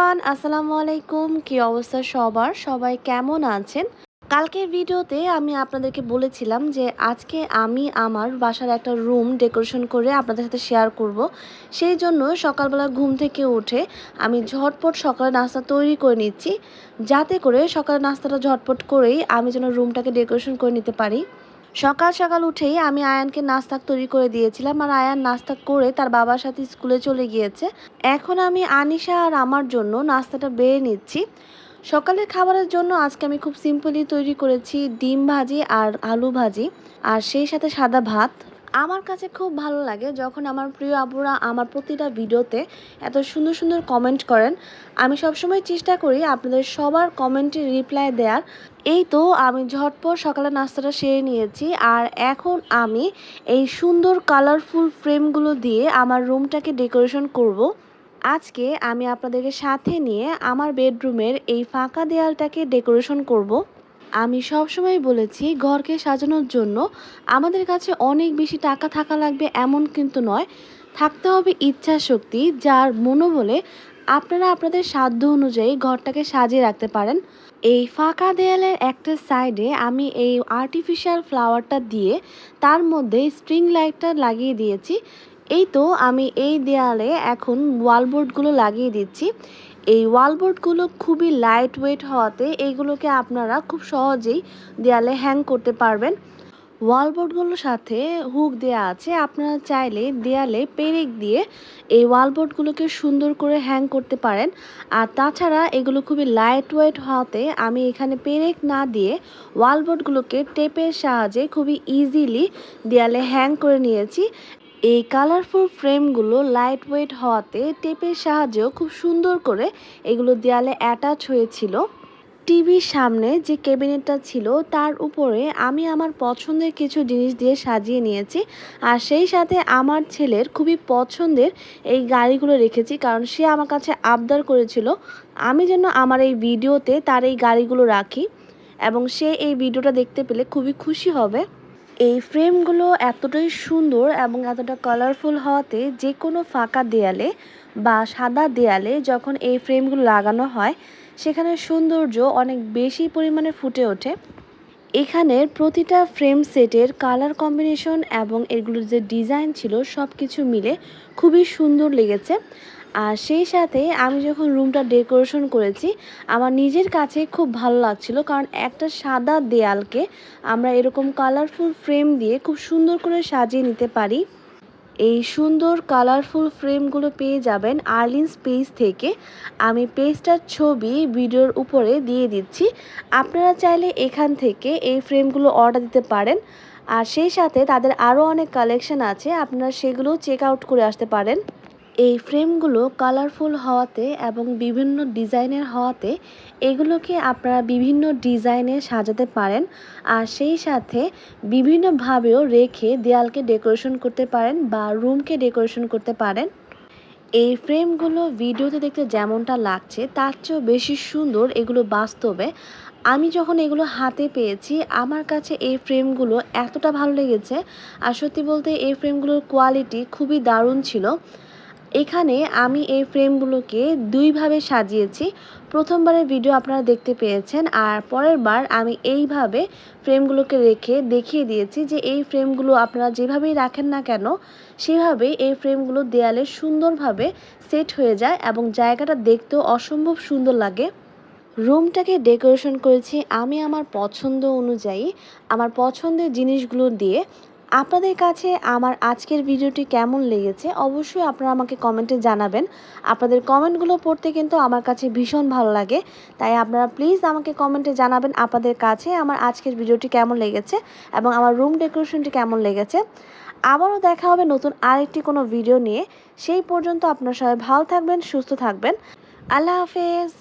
Everyone, আসসালামু আলাইকুম। কি অবস্থা সবার? সবাই কেমন আছেন? কালকের ভিডিওতে আমি আপনাদেরকে বলেছিলাম যে আজকে আমি আমার বাসার একটা রুম ডেকোরেশন করে আপনাদের সাথে শেয়ার করব। সেই জন্য সকালবেলা ঘুম থেকে উঠে আমি ঝটপট সকালে নাস্তা তৈরি করে নিচ্ছি, যাতে করে সকালে নাস্তাটা ঝটপট করেই আমি যেন রুমটাকে ডেকোরেশন করে নিতে পারি। সকাল সকাল উঠেই আমি আয়ানকে নাস্তা তৈরি করে দিয়েছিলাম, আর আয়ান নাস্তা করে তার বাবার সাথে স্কুলে চলে গিয়েছে। এখন আমি আনিশা আর আমার জন্য নাস্তাটা বেড়ে নিচ্ছি। সকালের খাবারের জন্য আজকে আমি খুব সিম্পলি তৈরি করেছি ডিম ভাজি আর আলু ভাজি, আর সেই সাথে সাদা ভাত। আমার কাছে খুব ভালো লাগে যখন আমার প্রিয় আপুরা আমার প্রতিটা ভিডিওতে এত সুন্দর সুন্দর কমেন্ট করেন। আমি সবসময় চেষ্টা করি আপনাদের সবার কমেন্টের রিপ্লাই দেওয়ার। এই তো আমি ঝটপট সকালে নাস্তাটা সেরে নিয়েছি, আর এখন আমি এই সুন্দর কালারফুল ফ্রেমগুলো দিয়ে আমার রুমটাকে ডেকোরেশন করব। আজকে আমি আপনাদেরকে সাথে নিয়ে আমার বেডরুমের এই ফাঁকা দেয়ালটাকে ডেকোরেশন করব। আমি সবসময় বলেছি ঘরকে সাজানোর জন্য আমাদের কাছে অনেক বেশি টাকা থাকা লাগবে এমন কিন্তু নয়, থাকতে হবে ইচ্ছা শক্তি, যার মনোবলে আপনারা আপনাদের সাধ্য অনুযায়ী ঘরটাকে সাজিয়ে রাখতে পারেন। এই ফাঁকা দেয়ালের একটা সাইডে আমি এই আর্টিফিশিয়াল ফ্লাওয়ারটা দিয়ে তার মধ্যে স্ট্রিং লাইটটা লাগিয়ে দিয়েছি। এই তো আমি এই দেয়ালে এখন ওয়ালবোর্ডগুলো লাগিয়ে দিচ্ছি। এই ওয়ালবোর্ডগুলো খুবই লাইট ওয়েট হওয়াতে এইগুলোকে আপনারা খুব সহজেই দেয়ালে হ্যাং করতে পারবেন। ওয়ালবোর্ডগুলোর সাথে হুক দেয়া আছে, আপনারা চাইলে দেয়ালে পেরেক দিয়ে এই ওয়ালবোর্ডগুলোকে সুন্দর করে হ্যাং করতে পারেন। আর তাছাড়া এগুলো খুবই লাইট ওয়েট হওয়াতে আমি এখানে পেরেক না দিয়ে ওয়ালবোর্ডগুলোকে টেপের সাহায্যে খুবই ইজিলি দেয়ালে হ্যাং করে নিয়েছি। এই কালারফুল ফ্রেমগুলো লাইট ওয়েট হওয়াতে টেপের সাহায্যেও খুব সুন্দর করে এগুলো দেয়ালে অ্যাটাচ হয়েছিল। টিভির সামনে যে ক্যাবিনেটটা ছিল তার উপরে আমি আমার পছন্দের কিছু জিনিস দিয়ে সাজিয়ে নিয়েছি, আর সেই সাথে আমার ছেলের খুবই পছন্দের এই গাড়িগুলো রেখেছি, কারণ সে আমার কাছে আবদার করেছিল আমি যেন আমার এই ভিডিওতে তার এই গাড়িগুলো রাখি, এবং সে এই ভিডিওটা দেখতে পেলে খুবই খুশি হবে। এই ফ্রেমগুলো এতটাই সুন্দর এবং এতটা কালারফুল হওয়াতে যে কোনো ফাঁকা দেয়ালে বা সাদা দেয়ালে যখন এই ফ্রেমগুলো লাগানো হয় সেখানে সৌন্দর্য অনেক বেশি পরিমাণে ফুটে ওঠে। এখানের প্রতিটা ফ্রেম সেটের কালার কম্বিনেশন এবং এগুলোর যে ডিজাইন ছিল সব কিছু মিলে খুবই সুন্দর লেগেছে। আর সেই সাথে আমি যখন রুমটা ডেকোরেশন করেছি আমার নিজের কাছে খুব ভালো লাগছিল, কারণ একটা সাদা দেয়ালকে আমরা এরকম কালারফুল ফ্রেম দিয়ে খুব সুন্দর করে সাজিয়ে নিতে পারি। এই সুন্দর কালারফুল ফ্রেমগুলো পেয়ে যাবেন আর্লিনস পেজ থেকে। আমি পেজটার ছবি ভিডিওর উপরে দিয়ে দিচ্ছি, আপনারা চাইলে এখান থেকে এই ফ্রেমগুলো অর্ডার দিতে পারেন। আর সেই সাথে তাদের আরও অনেক কালেকশন আছে, আপনারা সেগুলো চেক আউট করে আসতে পারেন। এই ফ্রেমগুলো কালারফুল হওয়াতে এবং বিভিন্ন ডিজাইনের হওয়াতে এগুলোকে আপনারা বিভিন্ন ডিজাইনে সাজাতে পারেন, আর সেই সাথে বিভিন্নভাবেও রেখে দেয়ালকে ডেকোরেশন করতে পারেন বা রুমকে ডেকোরেশন করতে পারেন। এই ফ্রেমগুলো ভিডিওতে দেখতে যেমনটা লাগছে তার চেয়েও বেশি সুন্দর এগুলো বাস্তবে। আমি যখন এগুলো হাতে পেয়েছি আমার কাছে এই ফ্রেমগুলো এতটা ভালো লেগেছে, আর সত্যি বলতে এই ফ্রেমগুলোর কোয়ালিটি খুবই দারুণ ছিল। এখানে আমি এই ফ্রেমগুলোকে দুইভাবে সাজিয়েছি। প্রথমবারের ভিডিও আপনারা দেখতে পেয়েছেন, আর পরের বার আমি এইভাবে ফ্রেমগুলোকে রেখে দেখিয়ে দিয়েছি যে এই ফ্রেমগুলো আপনারা যেভাবেই রাখেন না কেন সেভাবেই এই ফ্রেমগুলো দেয়ালে সুন্দরভাবে সেট হয়ে যায় এবং জায়গাটা দেখতেও অসম্ভব সুন্দর লাগে। রুমটাকে ডেকোরেশন করেছি আমি আমার পছন্দ অনুযায়ী, আমার পছন্দের জিনিসগুলো দিয়ে। আপনাদের কাছে আমার আজকের ভিডিওটি কেমন লেগেছে অবশ্যই আপনারা আমাকে কমেন্টে জানাবেন। আপনাদের কমেন্টগুলো পড়তে কিন্তু আমার কাছে ভীষণ ভালো লাগে, তাই আপনারা প্লিজ আমাকে কমেন্টে জানাবেন আপনাদের কাছে আমার আজকের ভিডিওটি কেমন লেগেছে এবং আমার রুম ডেকোরেশনটি কেমন লেগেছে। আবারও দেখা হবে নতুন আরেকটি কোনো ভিডিও নিয়ে। সেই পর্যন্ত আপনারা সবাই ভালো থাকবেন, সুস্থ থাকবেন। আল্লাহ হাফেজ।